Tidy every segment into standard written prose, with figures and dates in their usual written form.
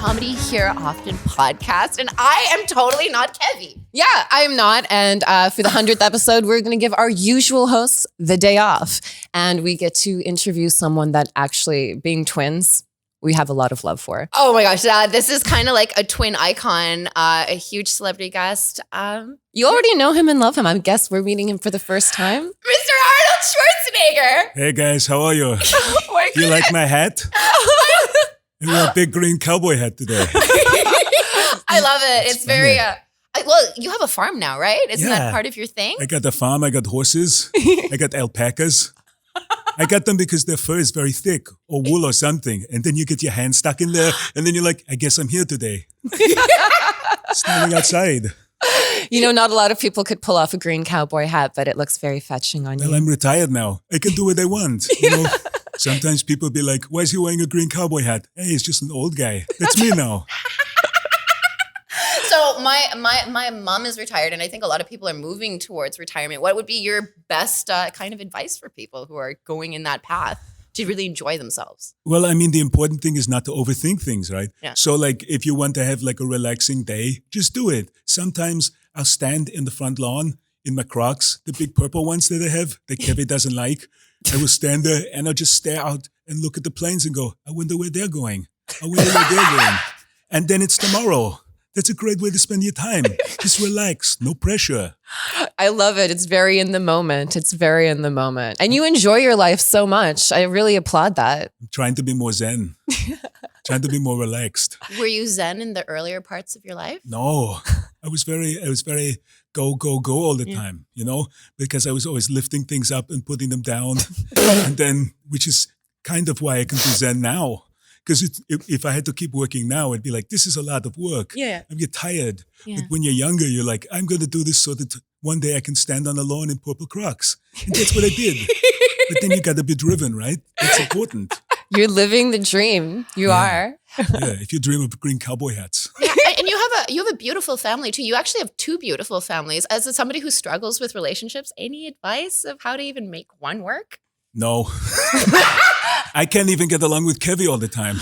Comedy Here Often podcast, and I am totally not Kevvy. Yeah, I am not. And for the 100th episode, we're going to give our usual hosts the day off. And we get to interview someone that actually, being twins, we have a lot of love for. Oh my gosh, this is kind of like a twin icon, a huge celebrity guest. You already know him and love him. I guess we're meeting him for the first time. Mr. Arnold Schwarzenegger. Hey guys, how are you? We're You like my hat? I wear a big green cowboy hat today. I love it. It's very, well, you have a farm now, right? Isn't that Yeah. part of your thing? I got a farm, I got horses, I got alpacas. I got them because their fur is very thick, or wool or something. And then you get your hand stuck in there, and then you're like, I guess I'm here today. Standing outside. You know, not a lot of people could pull off a green cowboy hat, but it looks very fetching on Well, you. I'm retired now. I can do what I want. You know, sometimes people be like, why is he wearing a green cowboy hat? Hey, he's just an old guy. That's me now. So my mom is retired, and I think a lot of people are moving towards retirement. What would be your best kind of advice for people who are going in that path to really enjoy themselves? Well, I mean, the important thing is not to overthink things, right? Yeah. So like if you want to have like a relaxing day, just do it. Sometimes I'll stand in the front lawn in my Crocs, the big purple ones that I have that Kevvy doesn't like. I will stand there and I'll just stare out and look at the planes and go, I wonder where they're going. I wonder where they're going. And then it's tomorrow. That's a great way to spend your time. Just relax, no pressure. I love it. It's very in the moment. It's very in the moment. And you enjoy your life so much. I really applaud that. I'm trying to be more zen, trying to be more relaxed. Were you Zen in the earlier parts of your life? No, I was very go all the time, you know, because I was always lifting things up and putting them down. And then, which is kind of why I can do Zen now. Because if I had to keep working now, I'd be like, this is a lot of work. Yeah. I get tired. Yeah. But when you're younger, you're like, I'm going to do this so that one day I can stand on the lawn in purple Crocs. And that's what I did. But then you got to be driven, right? That's important. You're living the dream. You are. Yeah, if you dream of green cowboy hats. Yeah, and you have a beautiful family too. You actually have two beautiful families. As somebody who struggles with relationships, any advice of how to even make one work? No. I can't even get along with Kevvy all the time.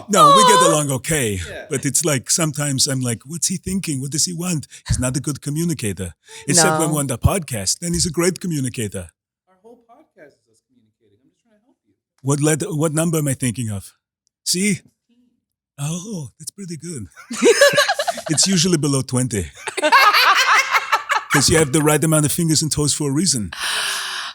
No, we get along okay. Yeah. But it's like sometimes I'm like, what's he thinking? What does he want? He's not a good communicator. Except when we're on the podcast, then he's a great communicator. Our whole podcast is us communicating. I'm just trying to help you. What number am I thinking of? See? Oh, that's pretty good. It's usually below 20. Because you have the right amount of fingers and toes for a reason.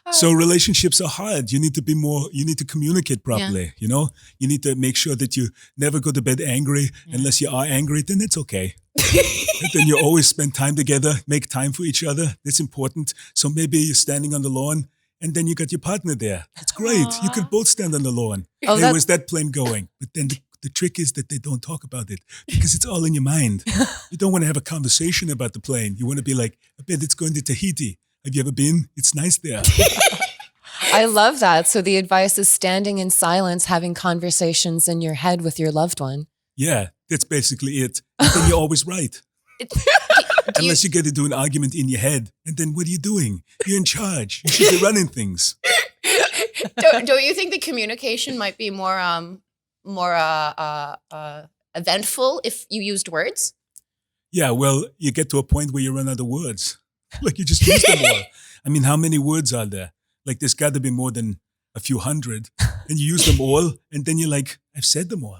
So relationships are hard. You need to communicate properly, you know? You need to make sure that you never go to bed angry. Unless you are angry, then it's okay. And then you always spend time together, make time for each other. That's important. So maybe you're standing on the lawn and then you got your partner there. That's great. Aww. You can both stand on the lawn. Oh, Hey, where's that plane going? But then the trick is that they don't talk about it because it's all in your mind. You don't want to have a conversation about the plane. You want to be like, I bet it's going to Tahiti. Have you ever been? It's nice there. I love that. So the advice is standing in silence, having conversations in your head with your loved one. Yeah, that's basically it. And then you're always right. Unless you get into an argument in your head. And then what are you doing? You're in charge. You should be running things. Don't you think the communication might be more eventful if you used words? Yeah, well, you get to a point where you run out of words. Like you just use them all. I mean, how many words are there? Like there's got to be more than a few hundred. And you use them all. And then you're like, I've said them all.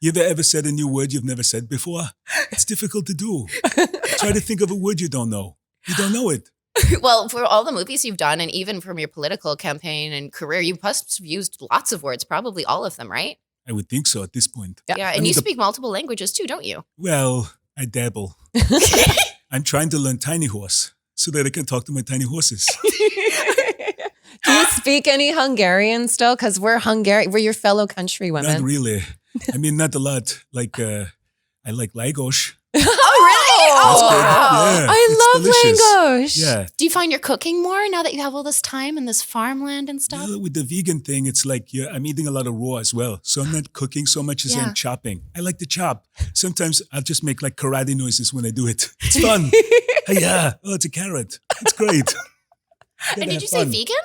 You ever said a new word you've never said before? It's difficult to do. Try to think of a word you don't know. You don't know it. Well, for all the movies you've done, and even from your political campaign and career, you must have used lots of words, probably all of them, right? I would think so at this point. Yeah, and you speak multiple languages too, don't you? Well, I dabble. I'm trying to learn tiny horse so that I can talk to my tiny horses. Do you speak any Hungarian still? Because we're your fellow countrywomen. Not really. I mean, not a lot. Like, I like Lagos. Oh, really? That's Oh, good. wow. Yeah, I it's love delicious. Lagos. Yeah. Do you find you're cooking more now that you have all this time and this farmland and stuff? Well, with the vegan thing, it's like I'm eating a lot of raw as well. So I'm not cooking so much as Yeah. I'm chopping. I like to chop. Sometimes I'll just make like karate noises when I do it. It's fun. Hey, yeah. Oh, it's a carrot. It's great. And did you say vegan?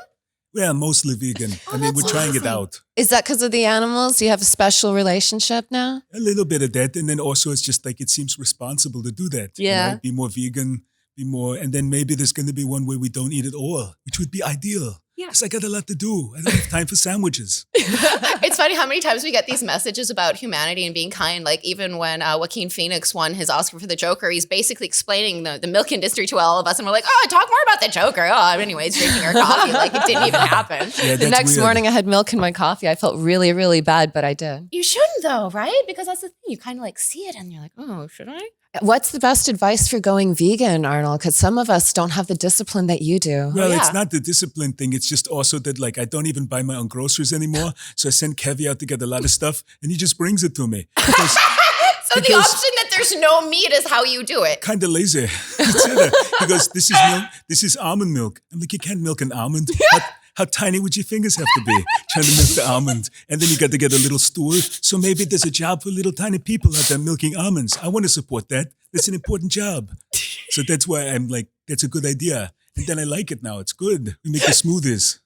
Well, mostly vegan. I mean, we're that's trying it awesome. out. Is that because of the animals? Do you have a special relationship now? A little bit of that. And then also it's just like it seems responsible to do that. Yeah. Be more vegan, be more. And then maybe there's going to be one where we don't eat at all, which would be ideal. Yeah. Because I got a lot to do. I don't have time for sandwiches. It's funny how many times we get these messages about humanity and being kind. Like even when Joaquin Phoenix won his Oscar for the Joker, he's basically explaining the milk industry to all of us. And we're like, oh, talk more about the Joker. Oh, anyways, drinking our coffee like it didn't even happen. Yeah, The that's next weird. morning I had milk in my coffee. I felt really, really bad, but I did. You shouldn't though, right? Because that's the thing. You kind of like see it and you're like, oh, should I? What's the best advice for going vegan, Arnold? Because some of us don't have the discipline that you do. Well, yeah. it's not the discipline thing. It's just also that like I don't even buy my own groceries anymore. So I send Kevvy out to get a lot of stuff and he just brings it to me. Because So the Because- option that there's no meat is how you do it. kind of lazy. Because this is milk, this is almond milk. I'm like, you can't milk an almond. How tiny would your fingers have to be trying to milk the almond? And then you got to get a little stool. So maybe there's a job for little tiny people out there milking almonds. I want to support that. That's an important job. So that's why I'm like, that's a good idea. And then I like it now. It's good. We make the smoothies.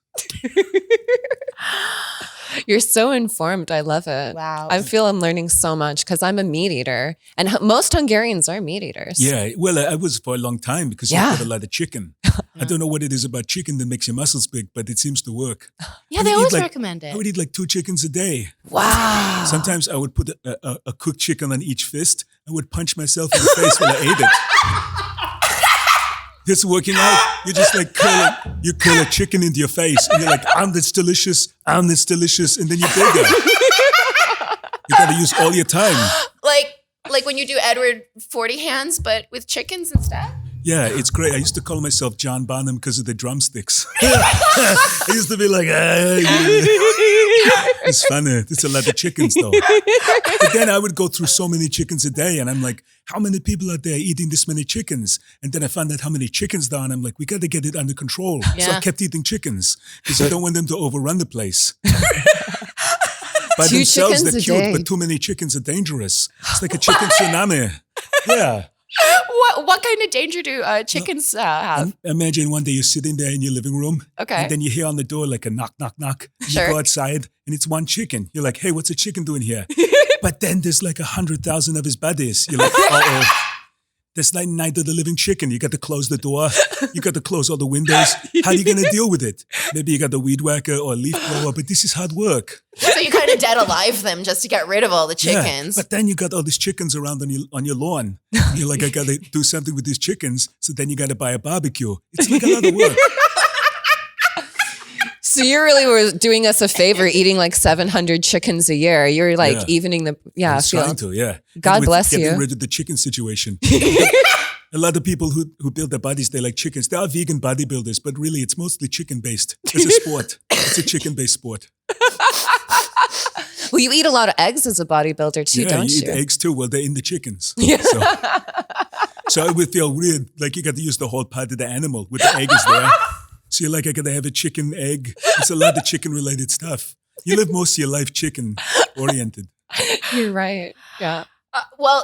You're so informed. I love it. Wow. I feel I'm learning so much because I'm a meat eater. And most Hungarians are meat eaters. Yeah, well, I was for a long time because you Yeah. get a lot of chicken. I don't know what it is about chicken that makes your muscles big, but it seems to work. Yeah, I they would eat always like- recommend it. I would eat like 2 chickens a day. Wow. Sometimes I would put a cooked chicken on each fist. I would punch myself in the face while I ate it. It's working out. You just like curl a chicken into your face, and you're like, that's delicious. That's delicious, and then you're bigger. You got to use all your time. Like when you do Edward 40 hands, but with chickens instead. Yeah, it's great. I used to call myself John Bonham because of the drumsticks. I used to be like, it's funny. It's a lot of chickens though. But then I would go through so many chickens a day and I'm like, how many people out there eating this many chickens? And then I found out how many chickens there are and I'm like, we got to get it under control. So I Yeah. kept eating chickens because I don't want them to overrun the place. By 2 themselves, chickens they're a cute, day. but too many chickens are dangerous. It's like a chicken tsunami. Yeah. What kind of danger do chickens have? Imagine one day you're sitting there in your living room. Okay. And then you hear on the door like a knock, knock, knock. Sure. You go outside and it's one chicken. You're like, hey, what's a chicken doing here? But then there's like 100,000 of his buddies. You're like, uh-oh. There's like night of the living chicken. You got to close the door. You got to close all the windows. How are you going to deal with it? Maybe you got a weed whacker or a leaf blower, but this is hard work. So you kind of dead alive them just to get rid of all the chickens. Yeah, but then you got all these chickens around on your lawn. You're like, I got to do something with these chickens. So then you got to buy a barbecue. It's like a lot of work. So you really were doing us a favor eating like 700 chickens a year. You're like Yeah. evening the, I was feel- trying to, yeah. God And with bless getting you. rid of the chicken situation. A lot of people who build their bodies, they like chickens. There are vegan bodybuilders, but really it's mostly chicken-based. It's a sport. It's a chicken-based sport. Well, you eat a lot of eggs as a bodybuilder too, Yeah, don't you you? eat eggs too. Well, they're in the chickens. Yeah. So it would feel weird, like you got to use the whole part of the animal with the egg is there. So you're like, I got to have a chicken egg. It's a lot of chicken-related stuff. You live most of your life chicken-oriented. You're right. Yeah. Well,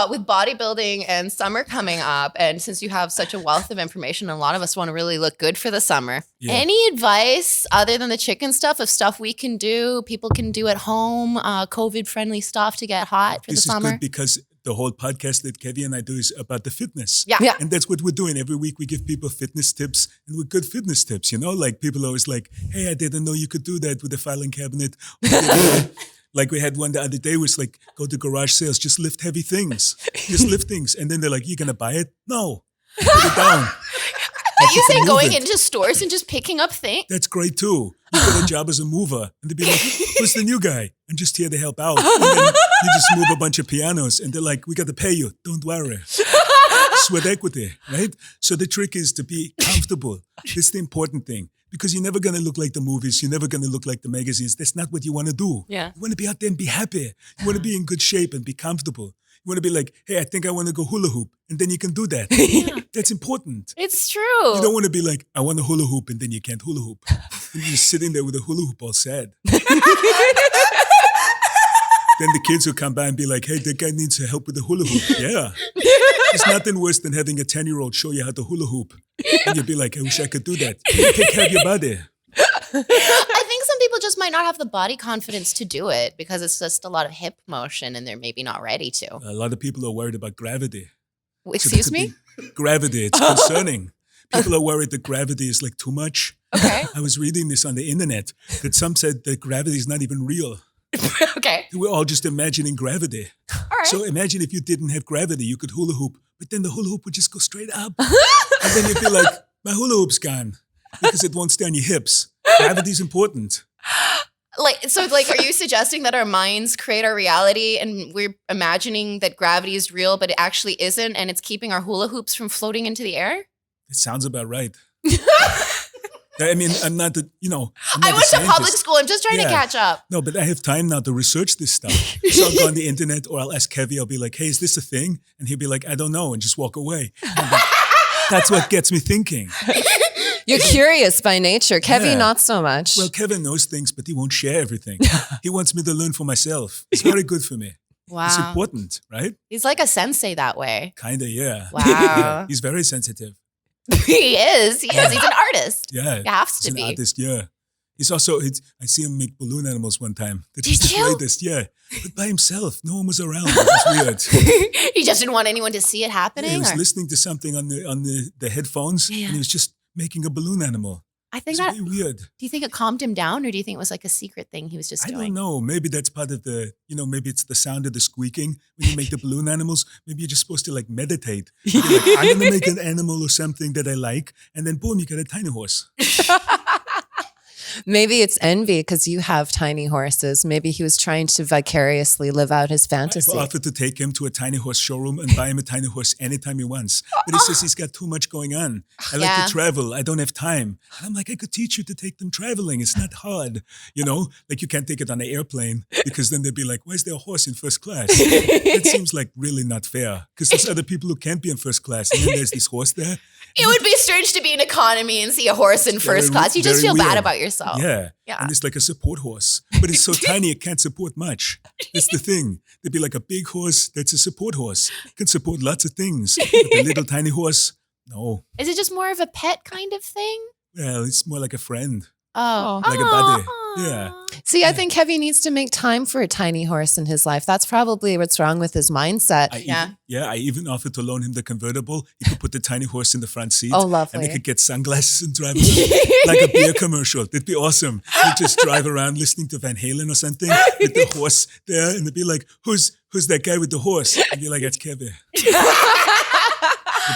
with bodybuilding and summer coming up, and since you have such a wealth of information, a lot of us want to really look good for the summer. Yeah. Any advice other than the chicken stuff of stuff we can do, people can do at home, COVID-friendly stuff to get hot for This the is summer? good because the whole podcast that Kevvy and I do is about the fitness. Yeah. Yeah. And that's what we're doing. Every week we give people fitness tips and we're good fitness tips, Like people are always like, hey, I didn't know you could do that with the filing cabinet. Like we had one the other day where it's like, go to garage sales, just lift heavy things. Just lift things. And then they're like, you going to buy it? No. Put it down. Are you saying move going it. into stores and just picking up things? That's great too. You get a job as a mover. And they'd be like, who's the new guy? I'm just here to help out. And then you just move a bunch of pianos and they're like, we got to pay you. Don't worry. Sweat equity, right? So the trick is to be comfortable. That's the important thing. Because you're never going to look like the movies. You're never going to look like the magazines. That's not what you want to do. Yeah. You want to be out there and be happy. You want to be in good shape and be comfortable. You want to be like, hey, I think I want to go hula hoop. And then you can do that. That's important. It's true. You don't want to be like, I want to hula hoop, and then you can't hula hoop. And you're just sitting there with a hula hoop all sad. Then the kids will come by and be like, hey, that guy needs help with the hula hoop. Yeah. There's nothing worse than having a 10-year-old show you how to hula hoop. And you'll be like, I wish I could do that. You take care of your body. I think some people just might not have the body confidence to do it because it's just a lot of hip motion and they're maybe not ready to. A lot of people are worried about gravity. Excuse me? Gravity, it's concerning. People are worried that gravity is like too much. Okay. I was reading this on the internet that some said that gravity is not even real. Okay. We're all just imagining gravity. All right. So imagine if you didn't have gravity, you could hula hoop, but then the hula hoop would just go straight up. And then you'd be like, my hula hoop's gone because it won't stay on your hips. Gravity's important. Are you suggesting that our minds create our reality and we're imagining that gravity is real, but it actually isn't, and it's keeping our hula hoops from floating into the air? It sounds about right. I mean, I'm not the, I'm not I a went to scientist. public school. I'm just trying to Yeah. catch up. No, but I have time now to research this stuff. So I'll go on the internet or I'll ask Kevvy, I'll be like, hey, is this a thing? And he'll be like, I don't know, and just walk away. And I'm like, that's what gets me thinking. You're curious by nature. Kevvy, Yeah. not so much. Well, Kevin knows things, but he won't share everything. He wants me to learn for myself. It's very good for me. Wow. It's important, right? He's like a sensei that way. Kinda, yeah. Wow. Yeah, he's very sensitive. He is. He's an artist. Yeah. He has to He's an be. artist, yeah. He's also, I see him make balloon animals one time. That Did was the you? greatest, yeah. But by himself. No one was around. It was weird. He just didn't want anyone to see it happening? He was or- listening to something on the headphones, Yeah. and he was just making a balloon animal. I think It's that. really weird. Do you think it calmed him down, or do you think it was like a secret thing he was just I doing? don't know. Maybe that's part of the, maybe it's the sound of the squeaking when you make the balloon animals. Maybe you're just supposed to like meditate. You're like, I'm going to make an animal or something that I like. And then boom, you get a tiny horse. Maybe it's envy because you have tiny horses. Maybe he was trying to vicariously live out his I've fantasy. offered to take him to a tiny horse showroom and buy him a tiny horse anytime he wants. But he says he's got too much going on. I like Yeah. to travel. I don't have time. And I'm like, I could teach you to take them traveling. It's not hard. Like you can't take it on an airplane because then they'd be like, why is there a horse in first class? That seems like really not fair because there's other people who can't be in first class. And then there's this horse there. It would be strange to be in economy and see a horse in first very- class. You just very feel bad weird. about yourself. Yeah. Yeah. And it's like a support horse. But it's so tiny it can't support much. That's the thing. There'd be like a big horse that's a support horse. It can support lots of things. But the little tiny horse, no. Is it just more of a pet kind of thing? Well, it's more like a friend. Oh. Like a buddy. Yeah. See, I think Kevvy needs to make time for a tiny horse in his life. That's probably what's wrong with his mindset. I even offered to loan him the convertible. He could put the tiny horse in the front seat. Oh, And lovely. they could get sunglasses and drive around like a beer commercial. That'd be awesome. They'd just drive around listening to Van Halen or something with the horse there. And they'd be like, who's that guy with the horse? And be like, that's Kevvy.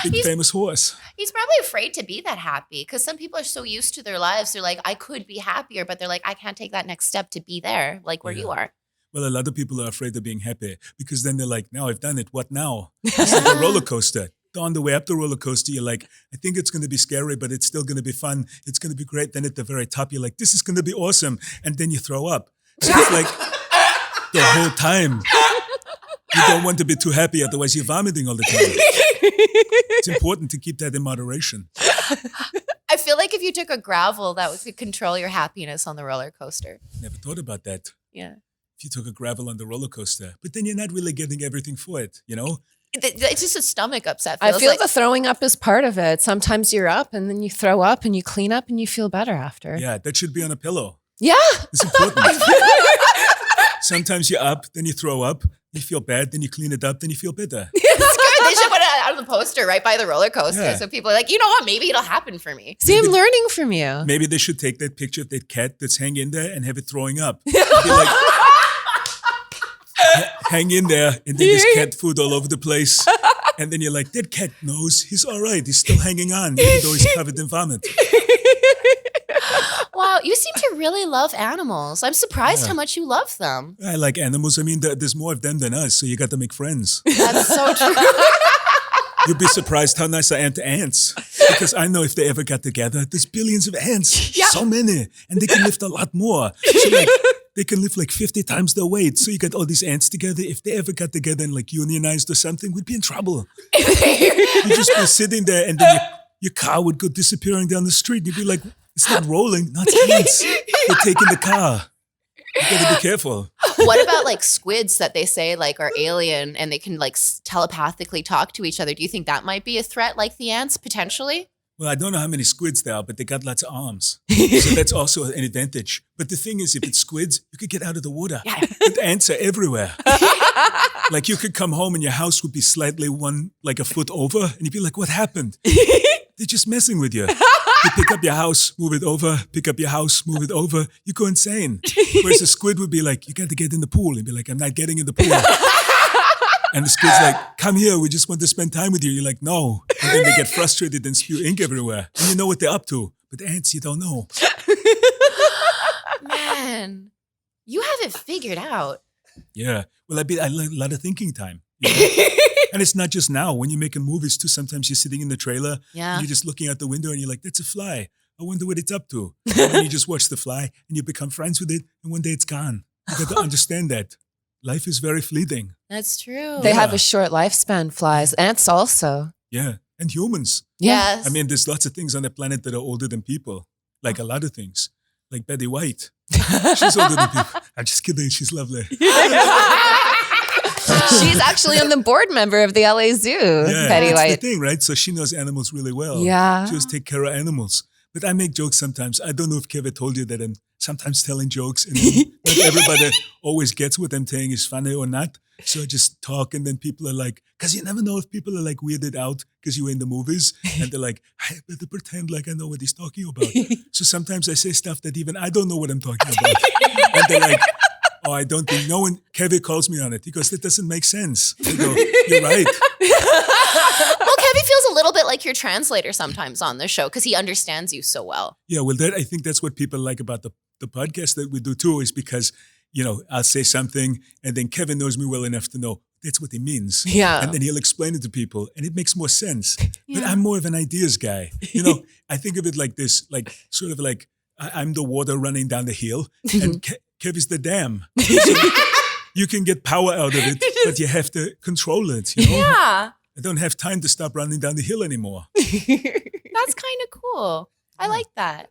The big famous horse. He's probably afraid to be that happy because some people are so used to their lives. They're like, I could be happier, but they're like, I can't take that next step to be there, like where you are. Well, a lot of people are afraid of being happy because then they're like, now I've done it. What now? It's like a roller coaster. On the way up the roller coaster, you're like, I think it's going to be scary, but it's still going to be fun. It's going to be great. Then at the very top, you're like, this is going to be awesome. And then you throw up. So it's like the whole time. You don't want to be too happy, otherwise you're vomiting all the time. It's important to keep that in moderation. I feel like if you took a gravel, that would control your happiness on the roller coaster. Never thought about that. Yeah. If you took a gravel on the roller coaster, but then you're not really getting everything for it, It's just a stomach upset. I Feels feel like, the throwing up is part of it. Sometimes you're up and then you throw up and you clean up and you feel better after. Yeah, that should be on a pillow. Yeah. It's important. Sometimes you're up, then you throw up, you feel bad, then you clean it up, then you feel better. it's good. They should put it on the poster right by the roller coaster. Yeah. So people are like, you know what? Maybe it'll happen for me. See, I'm learning from you. Maybe they should take that picture of that cat that's hanging in there and have it throwing up. Be like, hang in there, and then there's cat food all over the place. And then you're like, that cat knows he's all right. He's still hanging on, even though he's covered in vomit. Wow, you seem to really love animals. I'm surprised how much you love them. I like animals. I mean, there's more of them than us, so you got to make friends. That's so true. You'd be surprised how nice I am to ants. Because I know if they ever got together, there's billions of ants. Yeah. So many. And they can lift a lot more. So like, they can lift like 50 times their weight. So you got all these ants together. If they ever got together and like unionized or something, we'd be in trouble. You'd just be sitting there and then your car would go disappearing down the street. You'd be like, it's not rolling, not ants. They're taking the car. You gotta be careful. What about like squids that they say like are alien and they can like telepathically talk to each other? Do you think that might be a threat like the ants potentially? Well, I don't know how many squids there are, but they got lots of arms. So that's also an advantage. But the thing is, if it's squids, you could get out of the water. Yeah. But ants are everywhere. Like you could come home and your house would be slightly like a foot over. And you'd be like, what happened? They're just messing with you. You pick up your house, move it over, pick up your house, move it over. You go insane. Whereas a squid would be like, you got to get in the pool. You'd be like, I'm not getting in the pool. And the squid's like, come here, we just want to spend time with you. You're like, no. And then they get frustrated and spew ink everywhere. And you know what they're up to. But ants, you don't know. Man, you have it figured out. Yeah. Well, I learned a lot of thinking time. You know? And it's not just now. When you're making movies too, sometimes you're sitting in the trailer. Yeah. And you're just looking out the window and you're like, that's a fly. I wonder what it's up to. And then you just watch the fly and you become friends with it. And one day it's gone. You got to understand that. Life is very fleeting. That's true. They have a short lifespan, flies. Ants also. Yeah. And humans. Yes. I mean, there's lots of things on the planet that are older than people. Like a lot of things. Like Betty White. She's older than people. I'm just kidding. She's lovely. She's actually on the board member of the LA Zoo, Yeah, Betty that's White. the thing, right? So she knows animals really well. Yeah. She just take care of animals. But I make jokes sometimes. I don't know if Kevvy told you that I'm sometimes telling jokes and not everybody always gets what I'm saying is funny or not. So I just talk and then people are like, because you never know if people are like weirded out because you were in the movies and they're like, I better pretend like I know what he's talking about. So sometimes I say stuff that even I don't know what I'm talking about. And they're like, oh, I don't think no one, Kevvy calls me on it. He goes, that doesn't make sense. I go, you're right. Well, Kevvy feels a little bit like your translator sometimes on the show because he understands you so well. Yeah, well, I think that's what people like about the podcast that we do too, is because, you know, I'll say something and then Kevin knows me well enough to know that's what he means. Yeah. And then he'll explain it to people and it makes more sense. But Yeah. I'm more of an ideas guy. You know, I think of it like this, like sort of like I'm the water running down the hill and Kevy's the dam. So you can get power out of it, but you have to control it, you know? Yeah. I don't have time to stop running down the hill anymore. That's kind of cool. I like that.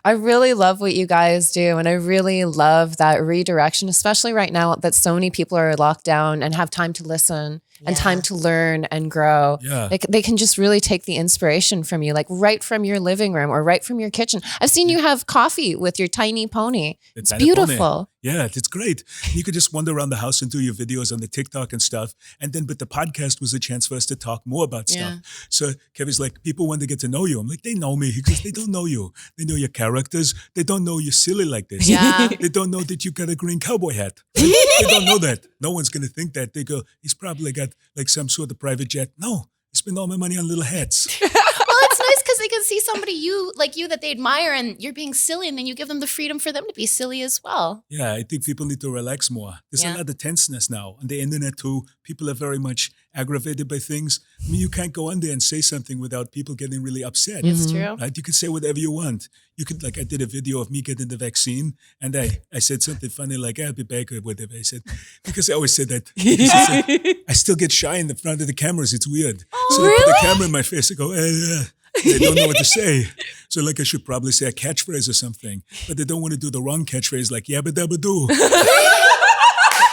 I really love what you guys do. And I really love that redirection, especially right now that so many people are locked down and have time to listen and Yeah. time to learn and grow. Yeah. They can just really take the inspiration from you, like right from your living room or right from your kitchen. I've seen you have coffee with your tiny pony. It's tiny pony. beautiful. Yeah, it's great. You could just wander around the house and do your videos on the TikTok and stuff. And then, but the podcast was a chance for us to talk more about stuff. Yeah. So Kevin's like, people want to get to know you. I'm like, they know me. He goes, they don't know you. They know your characters. They don't know you're silly like this. Yeah. They don't know that you got a green cowboy hat. They don't know that. No one's going to think that. They go, he's probably got like some sort of private jet. No, I spend all my money on little hats. Well, it's nice because they can see somebody like you that they admire and you're being silly and then you give them the freedom for them to be silly as well. Yeah, I think people need to relax more. There's Yeah. a lot of tenseness now. On the internet too, people are very much aggravated by things. I mean, you can't go on there and say something without people getting really upset. It's true. Right? You can say whatever you want. You could, like, I did a video of me getting the vaccine, and I said something funny like, I'll be back or whatever. I said, because I always say that. Because I said, I still get shy in the front of the cameras. It's weird. So they put a camera in my face. I go, they don't know what to say. So like I should probably say a catchphrase or something. But they don't want to do the wrong catchphrase like yabba dabba doo.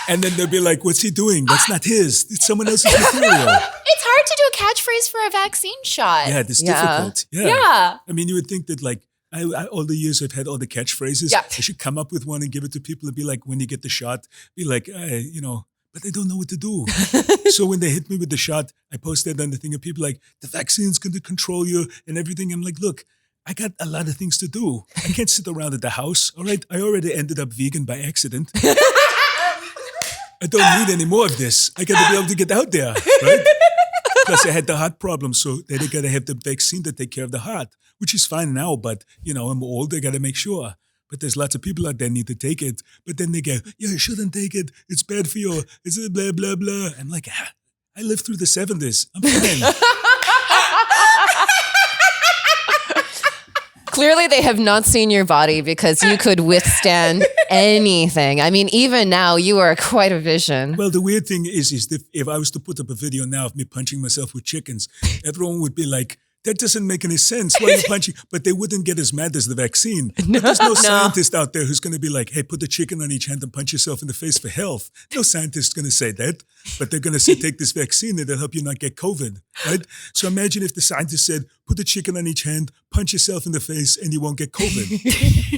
And then they'll be like, what's he doing? That's not his. It's someone else's material. It's hard to do a catchphrase for a vaccine shot. Yeah, it's Yeah. difficult. Yeah. Yeah. I mean, you would think that like I all the years I've had all the catchphrases, Yeah. I should come up with one and give it to people and be like, when you get the shot, be like, you know, but they don't know what to do. So when they hit me with the shot, I posted on the thing and people like, the vaccine's going to control you and everything. I'm like, look, I got a lot of things to do. I can't sit around at the house. All right. I already ended up vegan by accident. I don't need any more of this. I got to be able to get out there, right? Plus, I had the heart problem, so they got to have the vaccine to take care of the heart, which is fine now. But you know, I'm old. I got to make sure. But there's lots of people out there need to take it. But then they go, "Yeah, you shouldn't take it. It's bad for you. It's a blah blah blah." I'm like, I lived through the 70s. I'm fine. Clearly, they have not seen your body because you could withstand anything. I mean, even now, you are quite a vision. Well, the weird thing is if I was to put up a video now of me punching myself with chickens, everyone would be like, that doesn't make any sense. Why are you punching? But they wouldn't get as mad as the vaccine. But there's no scientist out there who's going to be like, hey, put the chicken on each hand and punch yourself in the face for health. No scientist is going to say that. But they're going to say, take this vaccine and it'll help you not get COVID, right? So imagine if the scientist said, put the chicken on each hand, punch yourself in the face, and you won't get COVID. Do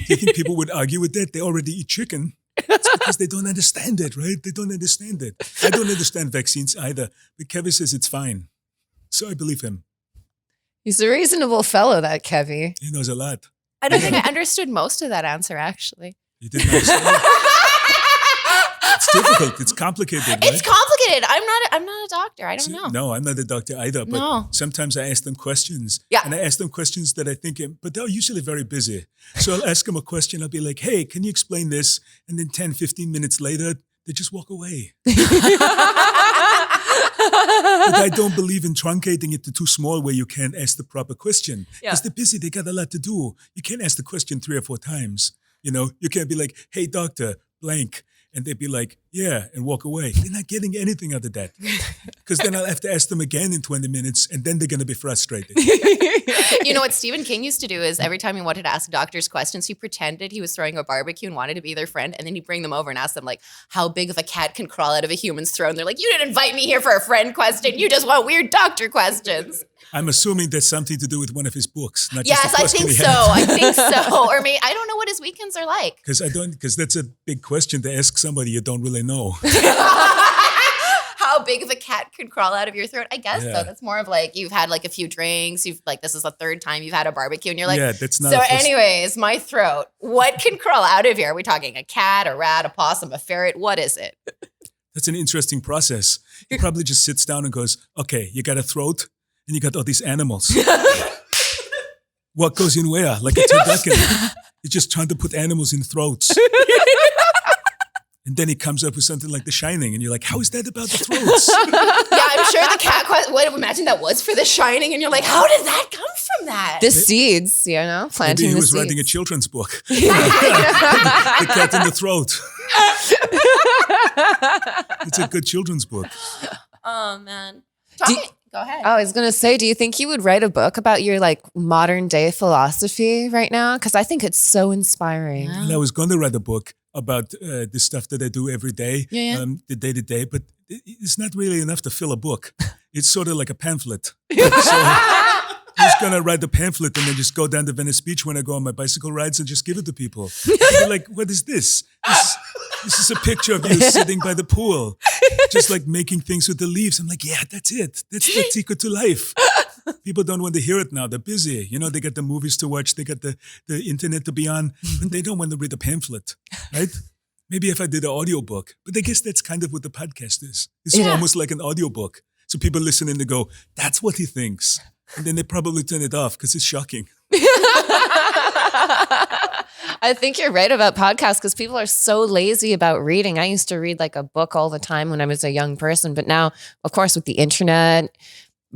you think people would argue with that? They already eat chicken. It's because they don't understand it, right? They don't understand it. I don't understand vaccines either. But Kevvy says it's fine. So I believe him. He's a reasonable fellow, that Kevvy. He knows a lot. I don't think I understood most of that answer, actually. You didn't understand. It's difficult. It's complicated, right? It's complicated. I'm not a doctor. I don't know. No, I'm not a doctor either. But No. sometimes I ask them questions. Yeah. And I ask them questions that I think, but they're usually very busy. So I'll ask them a question. I'll be like, hey, can you explain this? And then 10, 15 minutes later, they just walk away. But I don't believe in truncating it to too small where you can't ask the proper question. Because they're busy. They got a lot to do. You can't ask the question 3 or 4 times. You know, you can't be like, hey, doctor, blank. And they'd be like, yeah, and walk away. They're not getting anything out of that. Because then I'll have to ask them again in 20 minutes, and then they're going to be frustrated. You know what Stephen King used to do is every time he wanted to ask doctors questions, he pretended he was throwing a barbecue and wanted to be their friend. And then he'd bring them over and ask them, like, how big of a cat can crawl out of a human's throat? And they're like, you didn't invite me here for a friend question. You just want weird doctor questions. I'm assuming that's something to do with one of his books. Not Yes, just a I question think he so. had. I think so. Or maybe, I don't know what his weekends are like. Because that's a big question to ask somebody you don't really know. How big of a cat could crawl out of your throat? I guess Yeah. so. That's more of like you've had like a few drinks. You've like this is the 3rd time you've had a barbecue, and you're like, Yeah, that's not So, a first- anyways, my throat. What can crawl out of here? Are we talking a cat, a rat, a possum, a ferret? What is it? That's an interesting process. He probably just sits down and goes, okay, you got a throat and you got all these animals. What goes in where? Like a turducken. He's just trying to put animals in throats. And then he comes up with something like The Shining, and you're like, how is that about the throats? Yeah, I'm sure the cat. What imagine that was for The Shining, and you're like, how did that come from that? The seeds, you know, Maybe planting he the was seeds. writing a children's book. The cat in the throat. It's a good children's book. Oh man, go ahead. Oh, I was going to say, do you think you would write a book about your like modern day philosophy right now? Because I think it's so inspiring. And I was going to write a book about the stuff that I do every day, Yeah. the day-to-day, but it's not really enough to fill a book. It's sort of like a pamphlet. So I'm just going to write the pamphlet and then just go down to Venice Beach when I go on my bicycle rides and just give it to people. They're like, what is this? This is a picture of you sitting by the pool, just like making things with the leaves. I'm like, yeah, that's it. That's the secret to life. People don't want to hear it now. They're busy. You know, they got the movies to watch. They got the internet to be on. And they don't want to read a pamphlet, right? Maybe if I did an audiobook. But I guess that's kind of what the podcast is. It's almost like an audiobook. So people listen and they go, that's what he thinks. And then they probably turn it off because it's shocking. I think you're right about podcasts because people are so lazy about reading. I used to read like a book all the time when I was a young person. But now, of course, with the internet,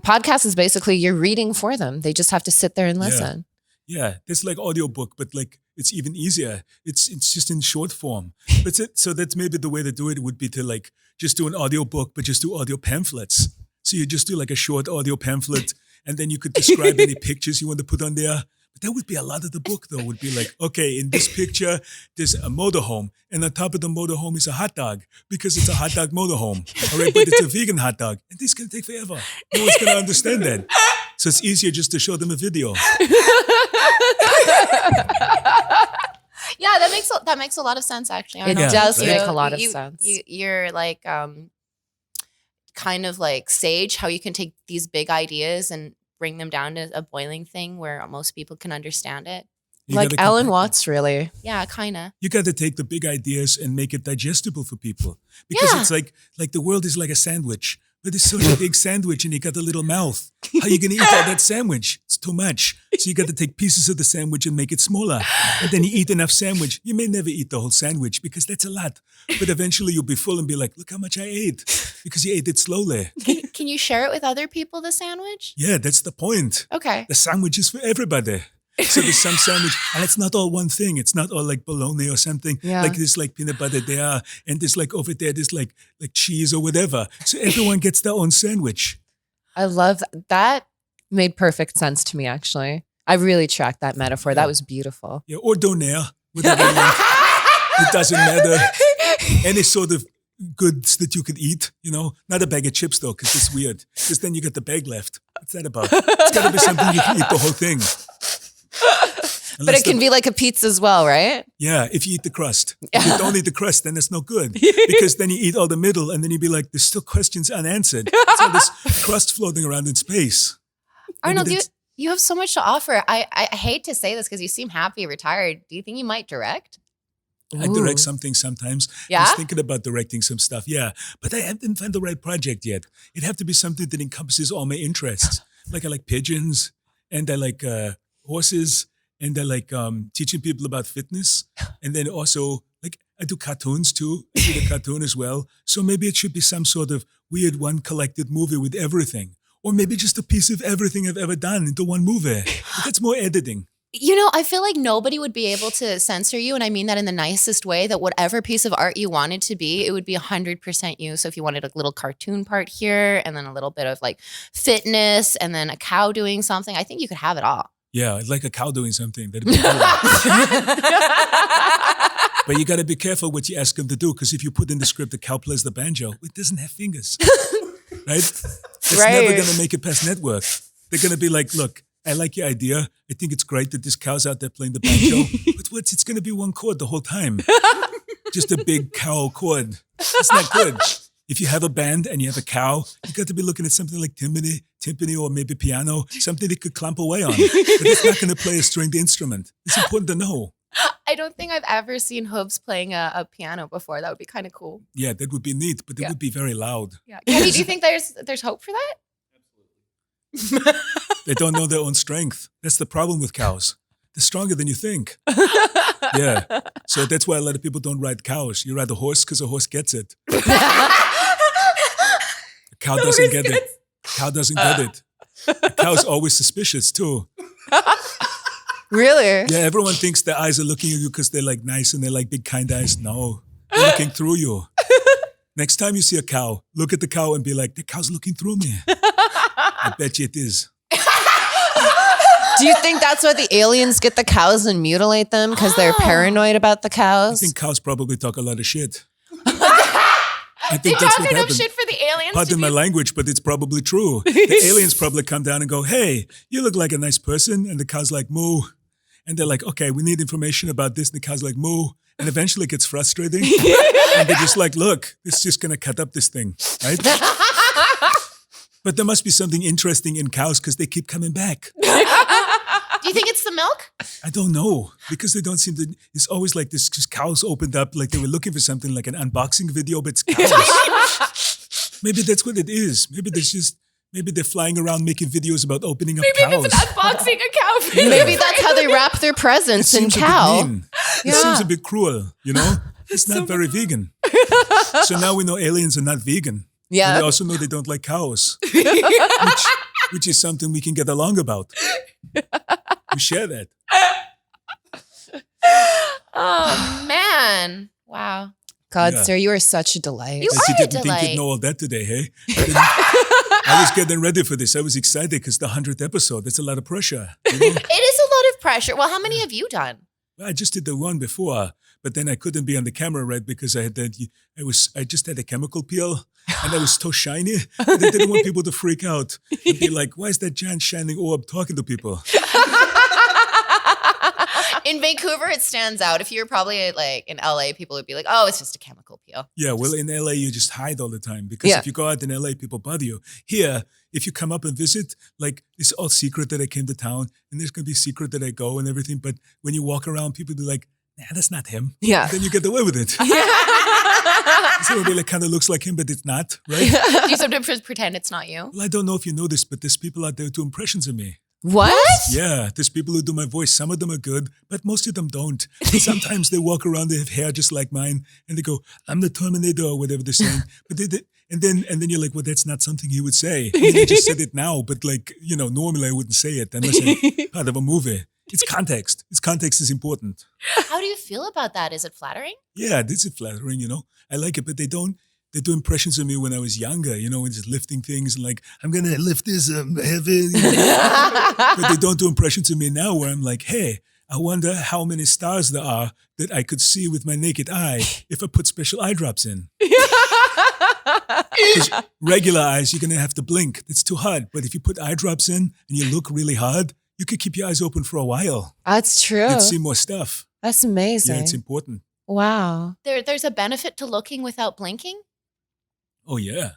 podcast is basically you're reading for them. They just have to sit there and listen. Yeah, it's like audiobook, but like it's even easier. It's just in short form. That's it. So that's maybe the way to do it would be to like just do an audiobook, but just do audio pamphlets. So you just do like a short audio pamphlet and then you could describe any pictures you want to put on there. But that would be a lot of the book though, would be like, okay, in this picture, there's a motorhome and on top of the motorhome is a hot dog because it's a hot dog motorhome. All right, but it's a vegan hot dog. And this can take forever. No one's going to understand that. So it's easier just to show them a video. Yeah, that makes a lot of sense actually. I It don't know. does right? make a lot of sense. You're like kind of like Sage, how you can take these big ideas and bring them down to a boiling thing where most people can understand it. You Like gotta Alan compact it. Watts, really. Yeah, kind of. You got to take the big ideas and make it digestible for people because Yeah. it's like the world is like a sandwich, but it's such a big sandwich and you got a little mouth. How you gonna eat all that sandwich? It's too much. So you got to take pieces of the sandwich and make it smaller. And then you eat enough sandwich. You may never eat the whole sandwich because that's a lot, but eventually you'll be full and be like, look how much I ate because you ate it slowly. Can you share it with other people, the sandwich? Yeah, that's the point. Okay. The sandwich is for everybody. So there's some sandwich, and it's not all one thing. It's not all like bologna or something. Yeah. Like there's like peanut butter there, and there's like over there, there's like cheese or whatever. So everyone gets their own sandwich. I love that. Made perfect sense to me, actually. I really tracked that metaphor. That was beautiful. Yeah, or donaire, whatever you want. It doesn't matter. Any sort of goods that you could eat, not a bag of chips though, because it's weird. Because then you get the bag left. What's that about? It's got to be something you can eat the whole thing. But it can be like a pizza as well, right? Yeah, if you eat the crust. If you don't eat the crust, then it's no good. Because then you eat all the middle and then you'd be like, there's still questions unanswered. There's all this crust floating around in space. Arnold, you have so much to offer. I hate to say this because you seem happy retired. Do you think you might direct? I direct something sometimes. Yeah? I was thinking about directing some stuff, yeah. But I haven't found the right project yet. It'd have to be something that encompasses all my interests. Like I like pigeons, and I like horses, and I like teaching people about fitness. And then also, like, I do cartoons too. I do the cartoon as well. So maybe it should be some sort of weird one collected movie with everything. Or maybe just a piece of everything I've ever done into one movie. But that's more editing. I feel like nobody would be able to censor you. And I mean that in the nicest way, that whatever piece of art you wanted to be, it would be 100% you. So if you wanted a little cartoon part here and then a little bit of like fitness and then a cow doing something, I think you could have it all. Yeah, I'd like a cow doing something. That'd be cool. But you got to be careful what you ask them to do, because if you put in the script the cow plays the banjo, it doesn't have fingers. Right? It's never going to make it past network. They're going to be like, look, I like your idea. I think it's great that this cow's out there playing the banjo. But it's going to be one chord the whole time. Just a big cow chord. It's not good. If you have a band and you have a cow, you got to be looking at something like timpani or maybe piano, something they could clamp away on. But it's not going to play a stringed instrument. It's important to know. I don't think I've ever seen Hobbs playing a piano before. That would be kind of cool. Yeah, that would be neat, but it would be very loud. Yeah. Kevvy, do you think there's hope for that? They don't know their own strength. That's the problem with cows. They're stronger than you think. Yeah. So that's why a lot of people don't ride cows. You ride a horse because a horse gets it. A cow doesn't get it. Cow doesn't get it. A cow's always suspicious too. Really? Yeah, everyone thinks their eyes are looking at you because they're like nice and they're like big kind eyes. No, they're looking through you. Next time you see a cow, look at the cow and be like, the cow's looking through me. I bet you it is. Do you think that's why the aliens get the cows and mutilate them? Because they're paranoid about the I cows? think cows probably talk a lot of shit. I think that's what happened. Shit for the aliens. Pardon my language, but it's probably true. The aliens probably come down and go, hey, you look like a nice person. And the cow's like, moo. And they're like, okay, we need information about this. And the cow's like, moo. And eventually it gets frustrating. And they're just like, look, it's just going to cut up this thing, right? But there must be something interesting in cows because they keep coming back. Do you think it's the milk? I don't know, because they don't seem to. It's always like this, because cows opened up like they were looking for something like an unboxing video, but it's cows. Maybe that's what it is. Maybe they're flying around making videos about opening up cows. Maybe it's unboxing a cow video. Maybe that's how they wrap their presents in cow. A bit mean. It seems a bit cruel, It's not very vegan. So now we know aliens are not vegan. Yeah. And we also know they don't like cows, which is something we can get along about. We share that. Oh, man. Wow. God, Yeah. sir, you are such a delight. You But you are a didn't think delight. you'd know all that today, hey? I was getting ready for this. I was excited because the 100th episode, that's a lot of pressure. It is a lot of pressure. Well, how many have you done? Well, I just did the one before, but then I couldn't be on the camera, right? Because I just had a chemical peel and I was so shiny. And I didn't want people to freak out and be like, why is that giant shining orb talking to people? In Vancouver, it stands out. If you were probably like in LA, people would be like, oh, it's just a chemical peel. Yeah, well, in LA, you just hide all the time because if you go out in LA, people bother you. Here, if you come up and visit, like, it's all secret that I came to town and there's going to be secret that I go and everything. But when you walk around, people be like, nah, that's not him. Yeah. And then you get away with it. So it really kind of looks like him, but it's not, right? Do you sometimes pretend it's not you? Well, I don't know if you know this, but there's people out there who do impressions of me. What? Yeah, there's people who do my voice. Some of them are good, but most of them don't. And sometimes they walk around, they have hair just like mine, and they go, I'm the Terminator or whatever they're saying. But and then you're like, well, that's not something he would say. I mean, he just said it now, but like, normally I wouldn't say it unless I'm part of a movie. It's context. Context is important. How do you feel about that? Is it flattering? Yeah, this is flattering, I like it, but they don't. they do impressions of me when I was younger, when just lifting things and like, I'm going to lift this heavy. But they don't do impressions of me now where I'm like, hey, I wonder how many stars there are that I could see with my naked eye if I put special eye drops in. Because regular eyes, you're going to have to blink. It's too hard. But if you put eye drops in and you look really hard, you could keep your eyes open for a while. That's true. You'd see more stuff. That's amazing. Yeah, it's important. Wow. There's a benefit to looking without blinking? Oh, yeah.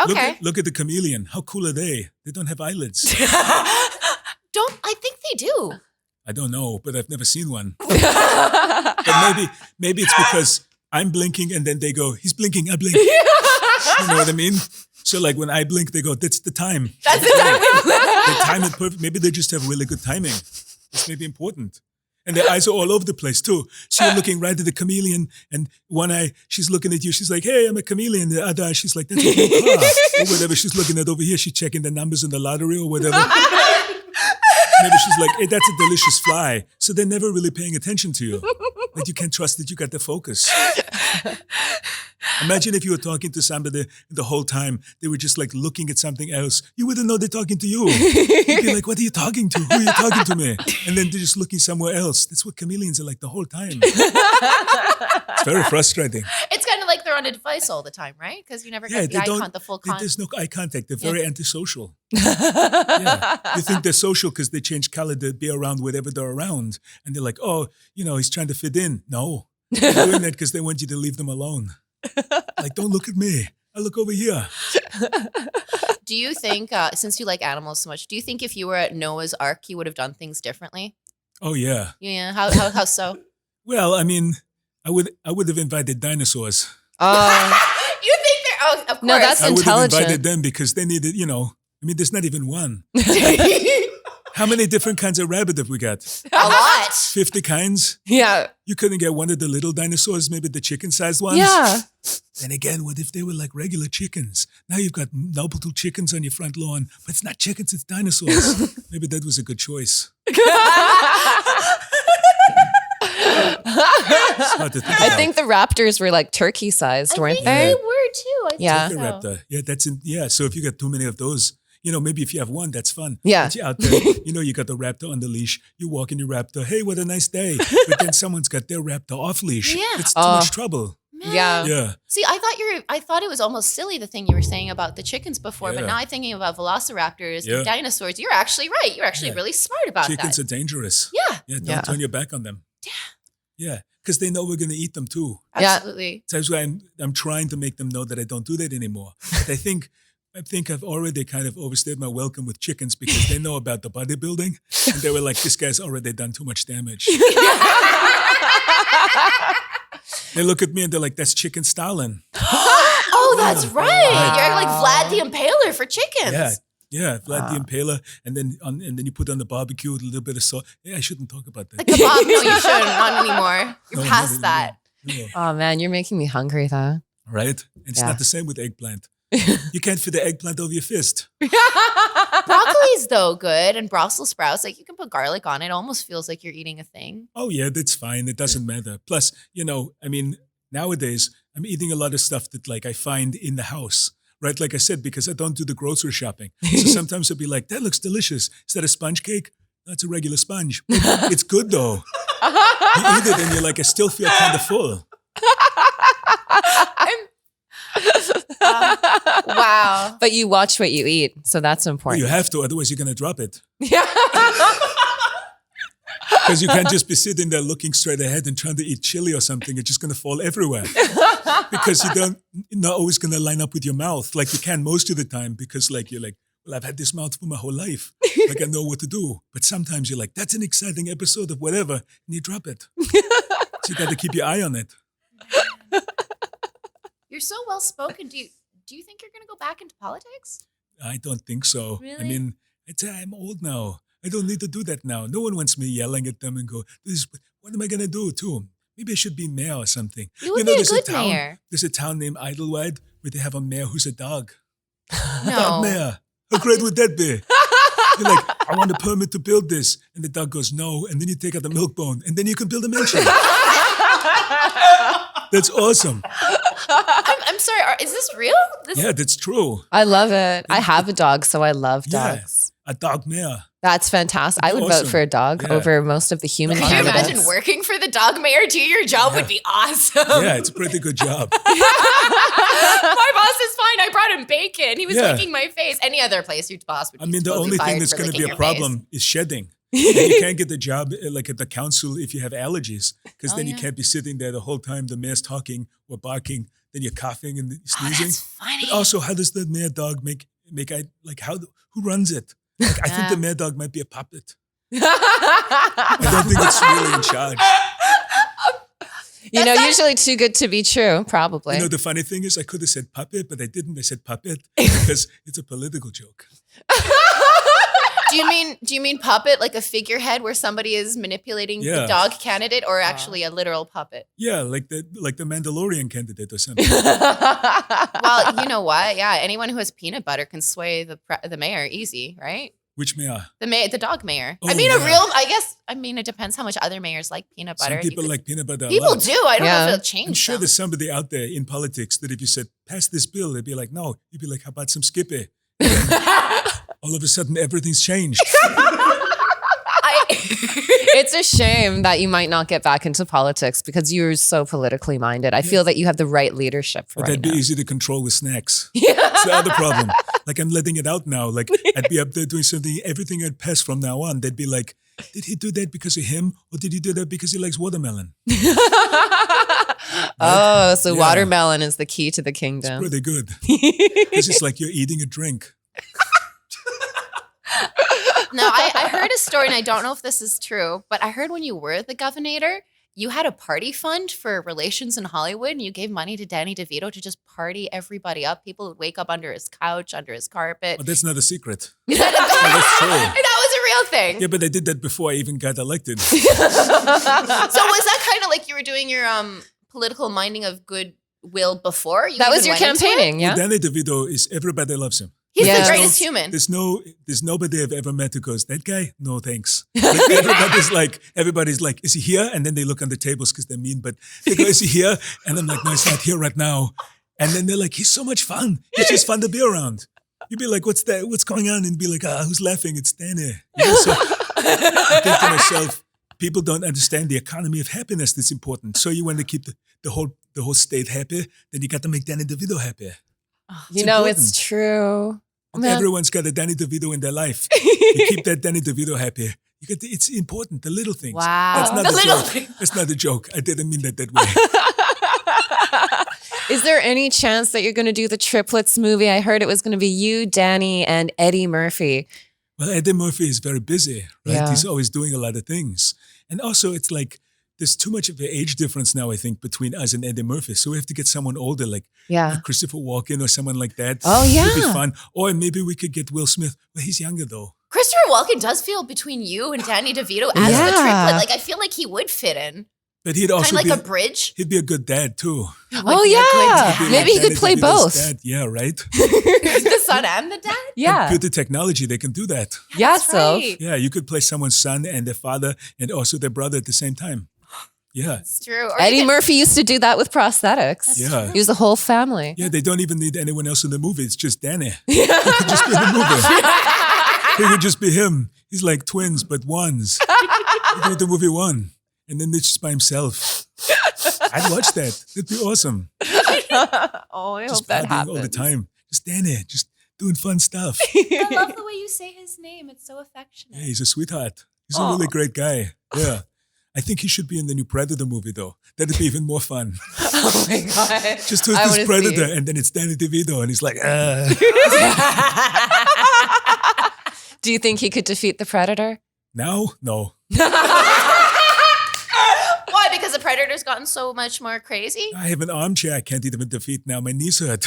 Okay. Look at the chameleon. How cool are they? They don't have eyelids. I think they do. I don't know, but I've never seen one. But maybe it's because I'm blinking and then they go, he's blinking, I blink. You know what I mean? So like when I blink, they go, that's the time. That's the time. They time it perfect. Maybe they just have really good timing. This may be important. And their eyes are all over the place too. So you're looking right at the chameleon and one eye, she's looking at you. She's like, hey, I'm a chameleon. The other eye, she's like, that's a cool car. Or whatever she's looking at over here. She's checking the numbers in the lottery or whatever. Maybe she's like, hey, that's a delicious fly. So they're never really paying attention to you. Like you can't trust that you got the focus. Imagine if you were talking to somebody the whole time, they were just like looking at something else. You wouldn't know they're talking to you. You'd be like, what are you talking to? Who are you talking to me? And then they're just looking somewhere else. That's what chameleons are like the whole time. It's very frustrating. It's kind of like they're on a device all the time, right? Because you never get the full contact. There's no eye contact. They're very antisocial. Yeah. You think they're social because they change color to be around whatever they're around. And they're like, oh, he's trying to fit in. No. They're doing that because they want you to leave them alone. Like, don't look at me. I look over here. Do you think, since you like animals so much, do you think if you were at Noah's Ark, you would have done things differently? Oh, yeah. Yeah. How so? Well, I mean, I would have invited dinosaurs. You think they're, of course. No, that's I would have intelligent. invited them because they needed, there's not even one. How many different kinds of rabbit have we got? A lot. 50 kinds? Yeah. You couldn't get one of the little dinosaurs, maybe the chicken-sized ones? Yeah. Then again, what if they were like regular chickens? Now you've got multiple chickens on your front lawn, but it's not chickens, it's dinosaurs. Maybe that was a good choice. I think the raptors were like turkey sized, weren't They they? were too. Yeah. Turkey raptor. Yeah, so if you got too many of those, maybe if you have one, that's fun. Yeah. But you're out there, you got the raptor on the leash. You walk in your raptor. Hey, what a nice day. But then someone's got their raptor off leash. Yeah. It's too much trouble. Man. Yeah. Yeah. See, I thought it was almost silly the thing you were saying about the chickens before, but Yeah. now I'm thinking about velociraptors Yeah. and dinosaurs. You're actually right. You're actually really smart about Chickens that. are dangerous. Yeah. Yeah, don't Yeah. turn your back on them. Yeah, because they know we're going to eat them too. Yeah. Absolutely. So that's why I'm trying to make them know that I don't do that anymore. But I think I've already kind of overstayed my welcome with chickens because they know about the bodybuilding. And they were like, this guy's already done too much damage. They look at me and they're like, that's Chicken Stalin. Oh, that's right. You're like Vlad the Impaler for chickens. Yeah, Vlad the Impaler. And then you put on the barbecue with a little bit of salt. Yeah, I shouldn't talk about that. The kebab. No, you shouldn't. Not anymore. You're No, past not that. anymore. Oh man, you're making me hungry though. Right? It's Yeah. not the same with eggplant. You can't fit the eggplant over your fist. Broccoli's though good, and Brussels sprouts. Like you can put garlic on it. It almost feels like you're eating a thing. Oh, yeah, that's fine. It doesn't matter. Plus, nowadays, I'm eating a lot of stuff that like I find in the house, right? Like I said, because I don't do the grocery shopping. So sometimes I'll be like, that looks delicious. Is that a sponge cake? That's a regular sponge. It's good though. You eat it and you're like, I still feel kind of full. Wow. But you watch what you eat, so that's Well, important. you have to, otherwise you're going to drop it. Yeah. Because you can't just be sitting there looking straight ahead and trying to eat chili or something. It's just going to fall everywhere. Because you're not always going to line up with your mouth like you can most of the time because like you're like, well, I've had this mouth for my whole life. Like I know what to do. But sometimes you're like, that's an exciting episode of whatever. And you drop it. So you got to keep your eye on it. You're so well spoken. Do you think you're going to go back into politics? I don't think so. Really? I mean, I'm old now. I don't need to do that now. No one wants me yelling at them and go, what am I going to do too? Maybe I should be mayor or something. You would be a there's good town, mayor. There's a town named Idlewild where they have a mayor who's a dog. Dog No. mayor. How great would that be? You're like, I want a permit to build this. And the dog goes, no. And then you take out the milk bone and then you can build a mansion. That's awesome. I'm sorry. Is this real? Yeah, that's true. I love it. I have a dog, so I love Yeah. dogs. A dog mare. That's fantastic. I would vote Awesome. for a dog Yeah. over most of the human Could you candidates. imagine working for the dog mayor too? Your job would be awesome. Yeah, it's a pretty good job. My boss is fine. I brought him bacon. He was Yeah. licking my face. Any other place, your boss would be I mean, the totally only thing fired that's for going to be licking a your face. problem is shedding. And you can't get the job like at the council if you have allergies, because then you yeah. can't be sitting there the whole time the mayor's talking or barking. Then you're coughing and Oh, sneezing. that's funny. But also, how does the mayor dog make who runs it? Like, I think the mayor dog might be a puppet. I don't think it's really in charge. You know, usually too good to be true, probably. You know, the funny thing is, I could have said puppet, but I didn't. I said puppet because it's a political joke. Do you mean puppet, like a figurehead where somebody is manipulating the Yeah. dog candidate, or actually a literal puppet? Yeah, like the Mandalorian candidate or something. Well, you know what? Yeah, anyone who has peanut butter can sway the mayor easy, right? Which mayor? The dog mayor. Oh, I mean, yeah. it depends how much other mayors like peanut butter. Some people like peanut butter. a People lot. do. I don't know Yeah. if it'll change. I'm sure them. there's somebody out there in politics that if you said, pass this bill, they'd be like, no. You'd be like, how about some Skippy? All of a sudden, everything's changed. It's a shame that you might not get back into politics because you're so politically minded. I feel that you have the right leadership for But right that'd be now. easy to control with snacks. That's the other problem. Like, I'm letting it out now. Like, I'd be up there doing something, everything I'd pass from now on. They'd be like, did he do that because of him? Or did he do that because he likes watermelon? Oh, so Yeah. watermelon is the key to the kingdom. Pretty good. Because it's like you're eating a drink. No, I heard a story, and I don't know if this is true, but I heard when you were the governor, you had a party fund for relations in Hollywood, and you gave money to Danny DeVito to just party everybody up. People would wake up under his couch, under his carpet. But that's not a secret. that that's true. was a real thing. Yeah, but I did that before I even got elected. So was that kind of like you were doing your political minding of goodwill before? That was your even went into it? campaigning, yeah? Danny DeVito is, everybody loves him. He's Yeah. the greatest human. There's nobody I've ever met who goes, that guy? No, thanks. Like, everybody's like, is he here? And then they look on the tables because they're mean, but they go, is he here? And I'm like, no, he's not here right now. And then they're like, he's so much fun. He's just fun to be around. You'd be like, what's that? What's going on? And be like, who's laughing? It's Danny. You know, so I think to myself, people don't understand the economy of happiness that's important. So you want to keep the whole state happy, then you got to make Danny DeVito happy. You know, important. it's true. Man. Everyone's got a Danny DeVito in their life. You keep that Danny DeVito happy. It's important, the little things. Wow. That's not The a little joke. things. That's not a joke. I didn't mean that way. Is there any chance that you're going to do the Triplets movie? I heard it was going to be you, Danny, and Eddie Murphy. Well, Eddie Murphy is very busy, right? Yeah. He's always doing a lot of things. And also, it's like, there's too much of an age difference now, I think, between us and Eddie Murphy. So we have to get someone older, like Yeah. Christopher Walken or someone like that. Oh, It would be yeah. fun. Or maybe we could get Will Smith. Well, he's younger, though. Christopher Walken does feel between you and Danny DeVito as Yeah. the triplet. Like, I feel like he would fit in. But he'd Kind also of like be a bridge. he'd be a good dad, too. Oh, be a good yeah. He'd be Maybe he Danny could play DeVito's both. dad. Yeah, right? The son and the dad? Yeah. Computer technology, they can do that. Yeah, That's so. right. Yeah, you could play someone's son and their father and also their brother at the same time. Yeah. It's true. Or Eddie you could- Murphy used to do that with prosthetics. Yeah. He was the whole family. Yeah, they don't even need anyone else in the movie. It's just Danny. He could just be in the movie. He could just be him. He's like twins, but ones. He did the movie one. And then it's just by himself. I'd watch that. That'd be awesome. Oh, I Just hope that partying happens. all the time. Just Danny, just doing fun stuff. I love the way you say his name. It's so affectionate. Yeah, he's a sweetheart. He's a really great guy. Yeah. I think he should be in the new Predator movie, though. That'd be even more fun. Oh my God. Just who's I this wanna Predator, see. and then it's Danny DeVito, and he's like, Do you think he could defeat the Predator? Now? No. Why? Because the Predator's gotten so much more crazy? I have an armchair I can't even defeat now. My knees hurt.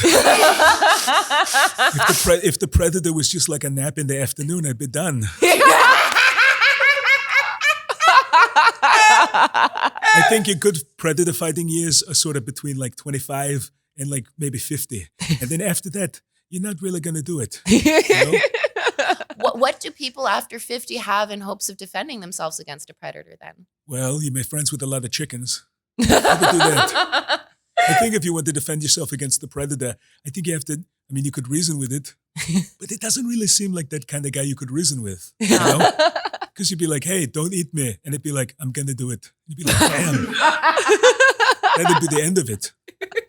If the Predator was just like a nap in the afternoon, I'd be done. I think your good Predator fighting years are sort of between like 25 and like maybe 50. And then after that, you're not really going to do it. You know? What do people after 50 have in hopes of defending themselves against a predator then? Well, you make friends with a lot of chickens. You could do that. I think if you want to defend yourself against the predator, I think you have to, I mean, you could reason with it, but it doesn't really seem like that kind of guy you could reason with, you know? Because you'd be like, hey, don't eat me. And it'd be like, I'm going to do it. You'd be like, damn. That'd be the end of it.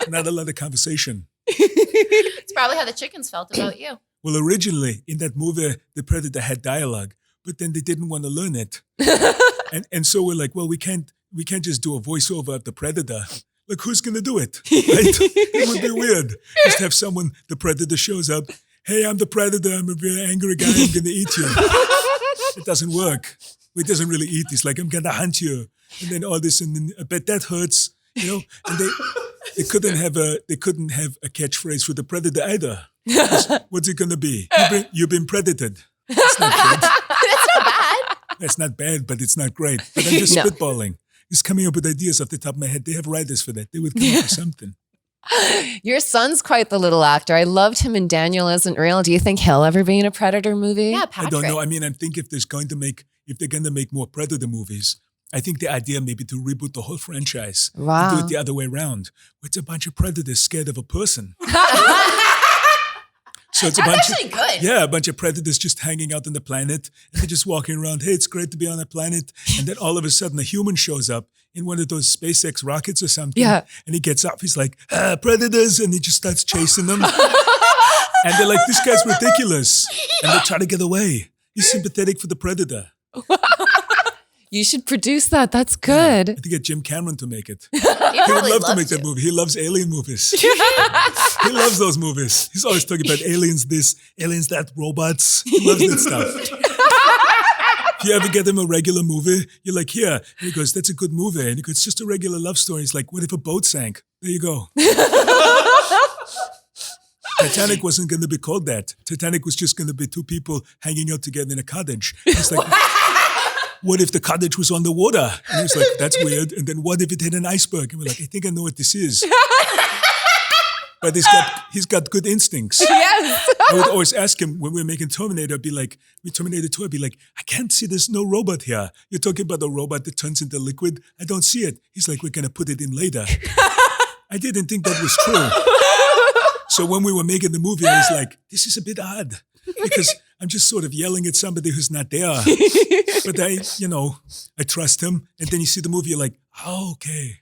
Not a lot of conversation. It's probably how the chickens felt about you. Well, originally in that movie, the predator had dialogue, but then they didn't want to learn it. And so we're like, well, we can't just do a voiceover of the predator. Like, who's going to do it? Right? It would be weird. Just have someone, the predator shows up. Hey, I'm the predator. I'm a very angry guy. I'm going to eat you. It doesn't work. It doesn't really eat. It's like, I'm going to hunt you. And then all this, and then I bet that hurts, you know? And they couldn't have a catchphrase for the predator either. What's it going to be? You've been predated. That's not good. That's not bad. That's not bad, but it's not great. But I'm just spitballing. Just coming up with ideas off the top of my head. They have writers for that. They would come up with something. Your son's quite the little actor. I loved him in Daniel Isn't Real. Do you think he'll ever be in a Predator movie? Yeah, Patrick. I don't know. I mean, I think if they're going to make more Predator movies, I think the idea may be to reboot the whole franchise. Wow. And do it the other way around. Where it's a bunch of predators scared of a person. So it's That's actually good. Yeah, a bunch of predators just hanging out on the planet. And they're just walking around. Hey, it's great to be on a planet. And then all of a sudden a human shows up in one of those SpaceX rockets or something. Yeah. And he gets up. He's like, predators. And he just starts chasing them. And they're like, this guy's ridiculous. And they try to get away. He's sympathetic for the predator. You should produce that. That's good. I have to get Jim Cameron to make it. He He would probably love to loves make that you. movie. He loves alien movies. He loves those movies. He's always talking about aliens this, aliens that, robots. He loves that stuff. If you ever get him a regular movie, you're like, here. And he goes, that's a good movie. And he goes, it's just a regular love story. He's like, what if a boat sank? There you go. Titanic wasn't going to be called that. Titanic was just going to be two people hanging out together in a cottage. He's like, what if the cottage was on the water? And he was like, that's weird. And then what if it had an iceberg? And we're like, I think I know what this is. But he's got good instincts. Yes. I would always ask him when we were making Terminator, I'd be like, Terminator 2, I'd be like, I can't see there's no robot here. You're talking about a robot that turns into liquid? I don't see it. He's like, we're going to put it in later. I didn't think that was true. So when we were making the movie, I was like, this is a bit odd. Because I'm just sort of yelling at somebody who's not there. But I trust him. And then you see the movie, you're like, oh, okay.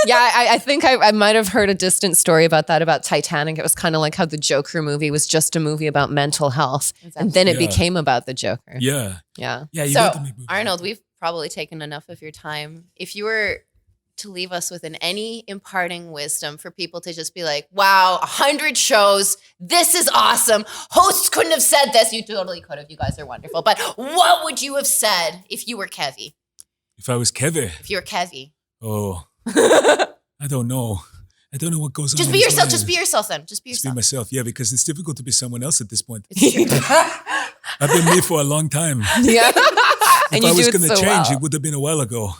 Yeah, I think I might have heard a distant story about that, about Titanic. It was kind of like how the Joker movie was just a movie about mental health. Exactly. And then it Yeah. became about the Joker. Yeah. Yeah. Yeah, you So, got to make movies. Arnold, we've probably taken enough of your time. If you were to leave us with any imparting wisdom for people to just be like, wow, 100 shows, this is awesome. Hosts couldn't have said this. You totally could have. You guys are wonderful. But what would you have said if you were Kevvy? If I was Kevvy, If you were Kevvy? oh, I don't know. I don't know what goes on. Just in be his yourself. mind. Just be yourself then. Just be Just be yourself. myself. Yeah, because it's difficult to be someone else at this point. It's true. I've been me for a long time. Yeah. If And I you was do it going to so change, well. it would have been a while ago.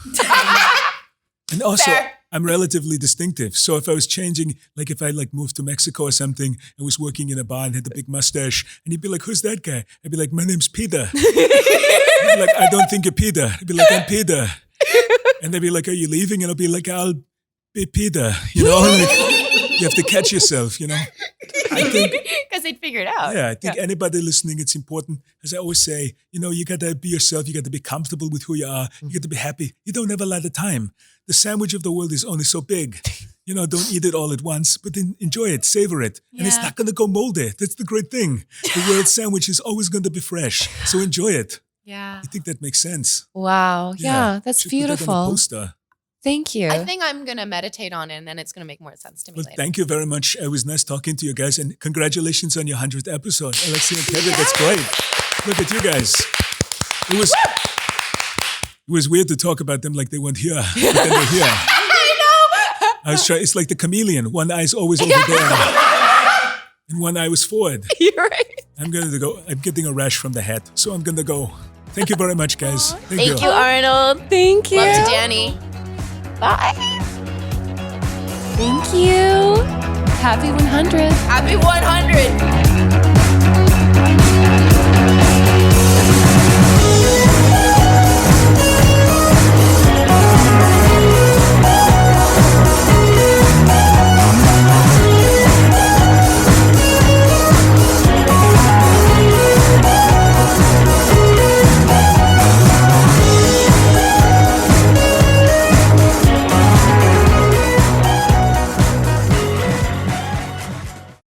And also, Fair. I'm relatively distinctive. So if I was changing, like if I moved to Mexico or something and was working in a bar and had a big mustache, and he'd be like, who's that guy? I'd be like, my name's Peter. He'd be like, I don't think you're Peter. I'd be like, I'm Peter. And they'd be like, are you leaving? And I'll be like, I'll be Peter. You have to catch yourself, I think, Because they'd figure it out. yeah, I think anybody listening, it's important. As I always say, you got to be yourself. You got to be comfortable with who you are. You got to be happy. You don't have a lot of time. The sandwich of the world is only so big. Don't eat it all at once, but then enjoy it, savor it. And it's Yeah. not going to go moldy. That's the great thing. The world sandwich is always going to be fresh. So enjoy it. Yeah. I think that makes sense. Wow. Yeah, that's Should put that on the beautiful. poster. Thank you. I think I'm going to meditate on it and then it's going to make more sense to me Well, later. thank you very much. It was nice talking to you guys. And congratulations on your 100th episode. Alexi and Kevvy, that's great. Look at you guys. It was weird to talk about them like they weren't here. But then they're here. I was trying. It's like the chameleon. One eye's always over there. And one eye was forward. You're right. I'm going to go. I'm getting a rash from the hat. So I'm going to go. Thank you very much, guys. Thank you, Arnold. Thank you. Love to Danny. Bye. Thank you. Happy 100. Happy 100.